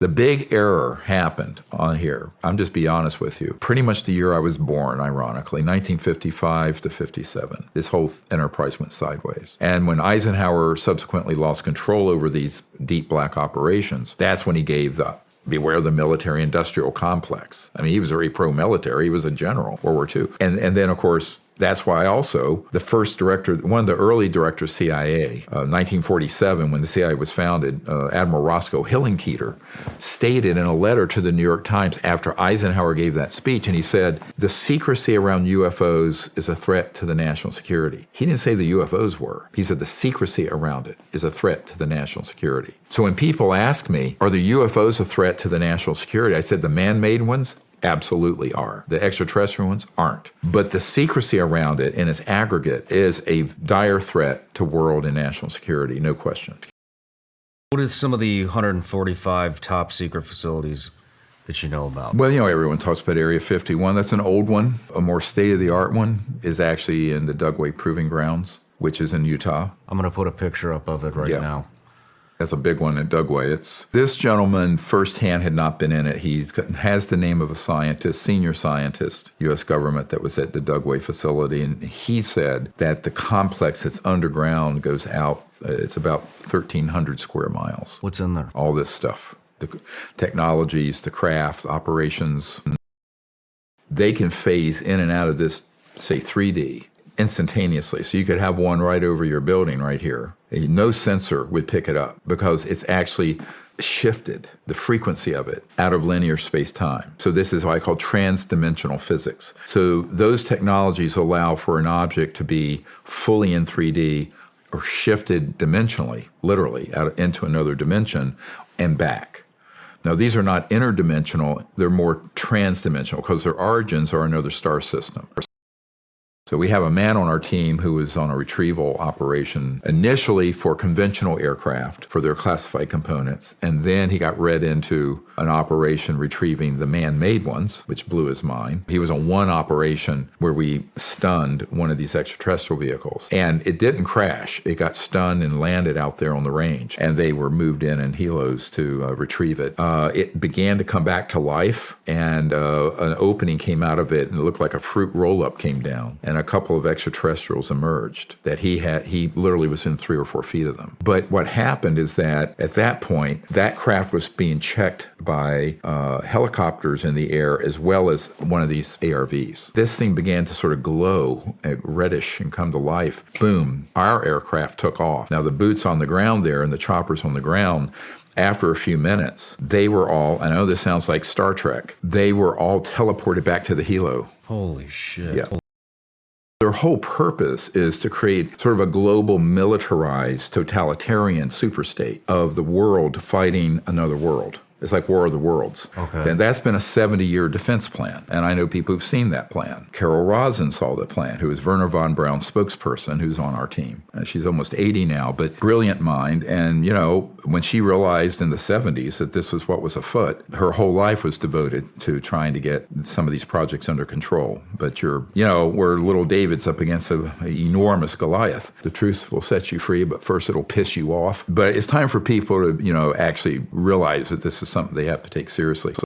The big error happened on here. I'm just be honest with you. Pretty much the year I was born, ironically, 1955 to 57. This whole enterprise went sideways. And when Eisenhower subsequently lost control over these deep black operations, that's when he gave the beware the military-industrial complex. I mean, he was very pro-military. He was a general, World War II. And then, of course, that's why also the first director, one of the early directors of CIA, 1947, when the CIA was founded, Admiral Roscoe Hillenkoetter, stated in a letter to the New York Times after Eisenhower gave that speech, and he said, the secrecy around UFOs is a threat to the national security. He didn't say the UFOs were. He said the secrecy around it is a threat to the national security. So when people ask me, are the UFOs a threat to the national security? I said the man-made ones absolutely are. The extraterrestrial ones aren't. But the secrecy around it in its aggregate is a dire threat to world and national security, no question. What is some of the 145 top secret facilities that you know about? Well, everyone talks about Area 51. That's an old one. A more state-of-the-art one is actually in the Dugway Proving Grounds, which is in Utah. I'm going to put a picture up of it right now. That's a big one at Dugway. This gentleman firsthand had not been in it. He has the name of a scientist, senior scientist, U.S. government, that was at the Dugway facility. And he said that the complex that's underground goes out, it's about 1,300 square miles. What's in there? All this stuff, the technologies, the craft, operations. They can phase in and out of this, say, 3D instantaneously. So you could have one right over your building right here. No sensor would pick it up because it's actually shifted the frequency of it out of linear space-time. So this is what I call trans-dimensional physics. So those technologies allow for an object to be fully in 3D or shifted dimensionally, literally, out into another dimension and back. Now, these are not interdimensional. They're more trans-dimensional because their origins are another star system. So we have a man on our team who was on a retrieval operation initially for conventional aircraft for their classified components, and then he got read into an operation retrieving the man-made ones, which blew his mind. He was on one operation where we stunned one of these extraterrestrial vehicles, and it didn't crash. It got stunned and landed out there on the range, and they were moved in helos to retrieve it. It began to come back to life, and an opening came out of it, and it looked like a fruit roll-up came down, and a couple of extraterrestrials emerged that he literally was in 3 or 4 feet of them. But what happened is that at that point, that craft was being checked by helicopters in the air as well as one of these ARVs. This thing began to sort of glow, reddish, and come to life. Boom, our aircraft took off. Now the boots on the ground there and the choppers on the ground, after a few minutes, they were all, I know this sounds like Star Trek, they were all teleported back to the helo. Holy shit. Yeah. Their whole purpose is to create sort of a global militarized totalitarian superstate of the world fighting another world. It's like War of the Worlds. Okay. And that's been a 70-year defense plan. And I know people who've seen that plan. Carol Rosin saw the plan, who is Werner von Braun's spokesperson, who's on our team. And she's almost 80 now, but brilliant mind. And, when she realized in the 70s that this was what was afoot, her whole life was devoted to trying to get some of these projects under control. But where little David's up against an enormous Goliath. The truth will set you free, but first it'll piss you off. But it's time for people to, actually realize that this is something they have to take seriously.